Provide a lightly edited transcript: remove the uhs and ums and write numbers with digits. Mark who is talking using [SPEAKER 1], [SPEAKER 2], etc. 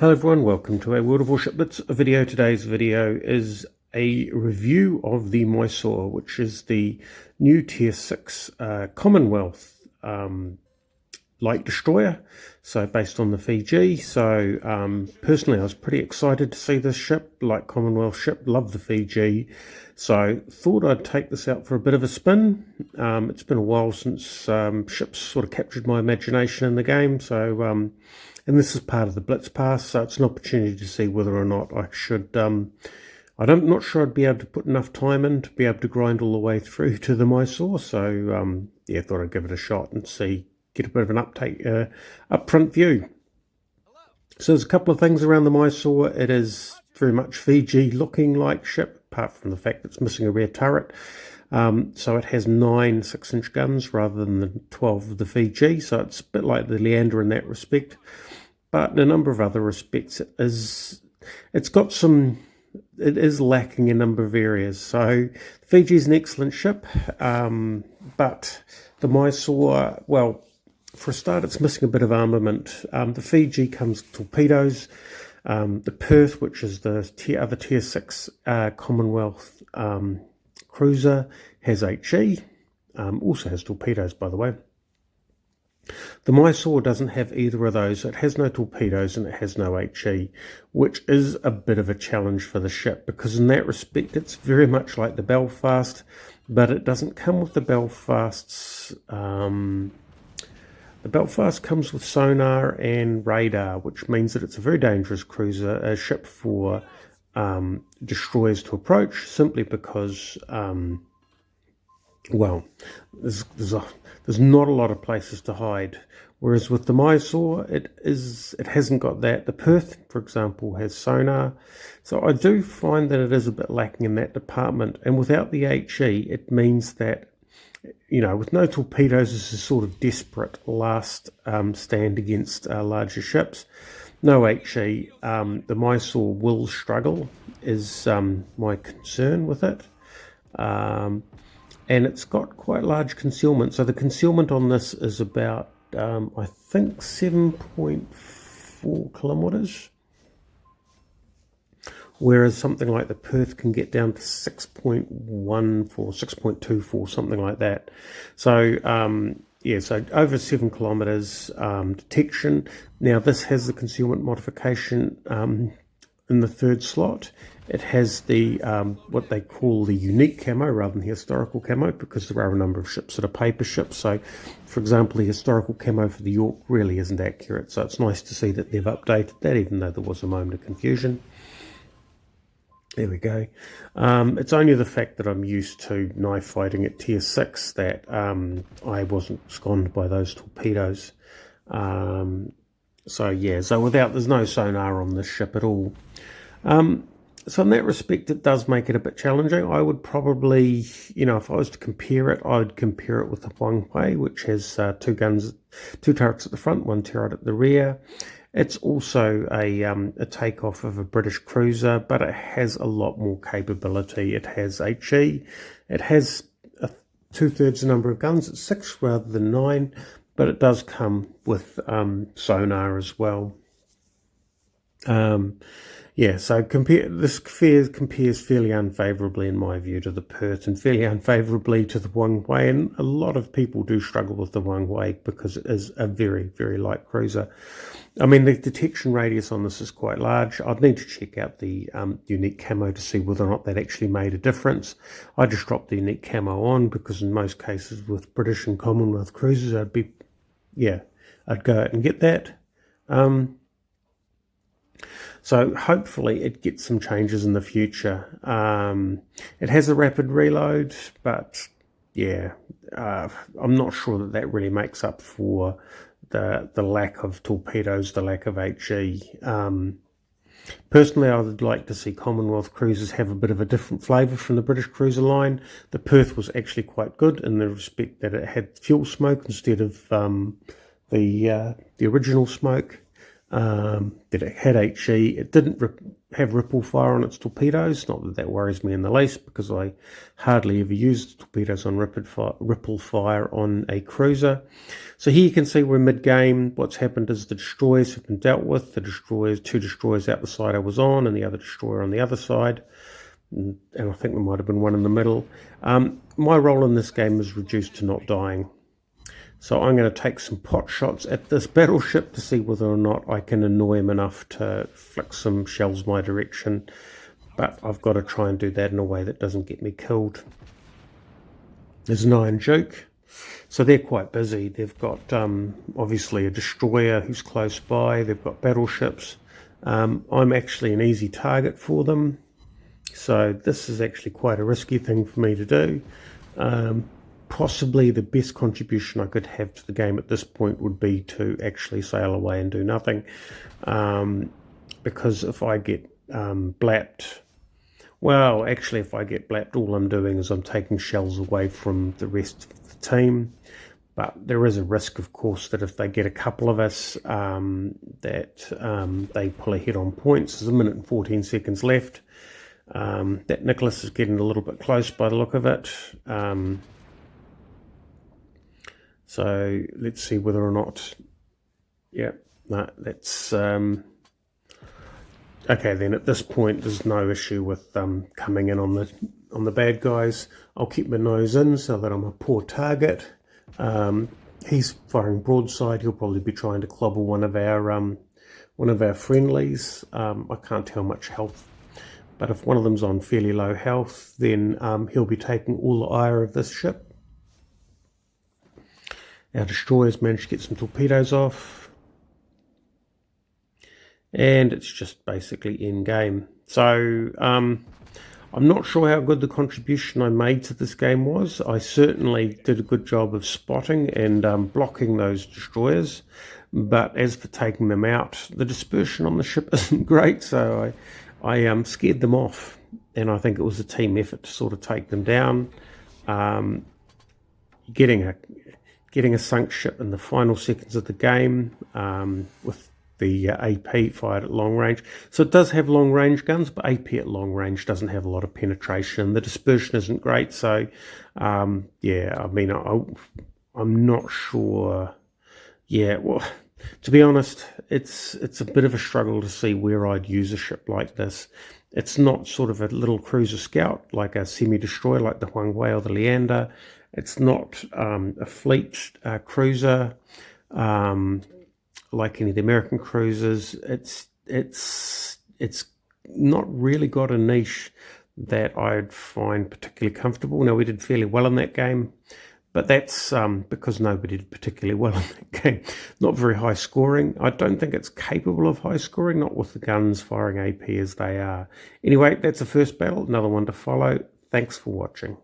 [SPEAKER 1] Hello everyone, welcome to a World of Warship Blitz video. Today's video is a review of the Mysore, which is the new Tier 6 Commonwealth light destroyer, so based on the Fiji. So personally I was pretty excited to see this ship, light Commonwealth ship, love the Fiji, so thought I'd take this out for a bit of a spin. It's been a while since ships sort of captured my imagination in the game, so and this is part of the Blitz pass, so it's an opportunity to see whether or not I should I'm not sure I'd be able to put enough time in to be able to grind all the way through to the Mysore, so yeah, thought I'd give it a shot and see, get a bit of an upfront view. So there's a couple of things around the Mysore. It is very much Fiji looking like ship, apart from the fact that it's missing a rear turret. So it has 9 6-inch guns rather than the 12 of the Fiji, so it's a bit like the Leander in that respect. But in a number of other respects, it is lacking in a number of areas. So Fiji is an excellent ship, but the Mysore, well, for a start, it's missing a bit of armament. The Fiji comes with torpedoes. The Perth, which is the other Tier 6 Commonwealth cruiser, has HE, also has torpedoes, by the way. The Mysore doesn't have either of those. It has no torpedoes and it has no HE, which is a bit of a challenge for the ship, because in that respect it's very much like the Belfast, but it doesn't come with the Belfast's the Belfast comes with sonar and radar, which means that it's a very dangerous cruiser, a ship for destroyers to approach, simply because well, there's not a lot of places to hide. Whereas with the Mysore, it hasn't got that. The Perth, for example, has sonar, so I do find that it is a bit lacking in that department. And without the HE, it means that, you know, with no torpedoes, this is sort of desperate last stand against larger ships. No HE, the Mysore will struggle, is my concern with it. And it's got quite large concealment. So the concealment on this is about, I think, 7.4 kilometers. Whereas something like the Perth can get down to 6.14, 6.24, something like that. So, yeah, so over 7 kilometers detection. Now, this has the concealment modification in the third slot. It has the what they call the unique camo rather than the historical camo, because there are a number of ships that are paper ships. So, for example, the historical camo for the York really isn't accurate. So it's nice to see that they've updated that, even though there was a moment of confusion. There we go. It's only the fact that I'm used to knife fighting at Tier 6 that I wasn't sconed by those torpedoes. So yeah, so there's no sonar on this ship at all. So in that respect, it does make it a bit challenging. I would probably, you know, if I was to compare it, I would compare it with the Huanghui, which has 2 guns, 2 turrets at the front, 1 turret at the rear. It's also a takeoff of a British cruiser, but it has a lot more capability. It has HE. It has 2/3 the number of guns. It's 6 rather than 9, but it does come with sonar as well. Yeah, so this compares fairly unfavourably, in my view, to the Perth, and fairly unfavourably to the Huanghui. And a lot of people do struggle with the Huanghui because it is a very, very light cruiser. I mean, the detection radius on this is quite large. I'd need to check out the unique camo to see whether or not that actually made a difference. I just dropped the unique camo on because in most cases with British and Commonwealth cruisers, I'd go out and get that. So hopefully it gets some changes in the future. It has a rapid reload, but yeah, I'm not sure that really makes up for the lack of torpedoes, the lack of HE. Personally, I would like to see Commonwealth cruisers have a bit of a different flavour from the British cruiser line. The Perth was actually quite good in the respect that it had fuel smoke instead of the original smoke. that it had HE. It didn't have ripple fire on its torpedoes. Not that that worries me in the least, because I hardly ever use torpedoes on ripple fire on a cruiser. So here you can see we're mid-game. What's happened is the destroyers have been dealt with. The destroyers, 2 destroyers out the side I was on, and the other destroyer on the other side. And I think there might have been one in the middle. My role in this game is reduced to not dying. So I'm going to take some pot shots at this battleship to see whether or not I can annoy him enough to flick some shells my direction. But I've got to try and do that in a way that doesn't get me killed. There's an Iron Duke. So they're quite busy. They've got obviously a destroyer who's close by. They've got battleships. I'm actually an easy target for them. So this is actually quite a risky thing for me to do. Possibly the best contribution I could have to the game at this point would be to actually sail away and do nothing. Because if I get blapped, well, actually if I get blapped, all I'm doing is I'm taking shells away from the rest of the team. But there is a risk, of course, that if they get a couple of us, that they pull ahead on points. There's 1 minute and 14 seconds left. That Nicholas is getting a little bit close by the look of it. So let's see whether or not, yeah, no, that's, okay, then at this point there's no issue with coming in on the bad guys. I'll keep my nose in so that I'm a poor target. He's firing broadside. He'll probably be trying to clobber one of our friendlies. I can't tell much health, but if one of them's on fairly low health, then he'll be taking all the ire of this ship. Our destroyers managed to get some torpedoes off. And it's just basically in game. So I'm not sure how good the contribution I made to this game was. I certainly did a good job of spotting and blocking those destroyers. But as for taking them out, the dispersion on the ship isn't great. So I scared them off. And I think it was a team effort to sort of take them down. Getting a sunk ship in the final seconds of the game with the AP fired at long range. So it does have long range guns, but AP at long range doesn't have a lot of penetration. The dispersion isn't great. So, yeah, I mean, I'm not sure. Yeah, well, to be honest, it's a bit of a struggle to see where I'd use a ship like this. It's not sort of a little cruiser scout like a semi-destroyer like the Huangwei or the Leander. It's not a fleet cruiser like any of the American cruisers. It's not really got a niche that I'd find particularly comfortable. Now, we did fairly well in that game, but that's because nobody did particularly well in that game. Not very high scoring. I don't think it's capable of high scoring, not with the guns firing AP as they are. Anyway, that's the first battle, another one to follow. Thanks for watching.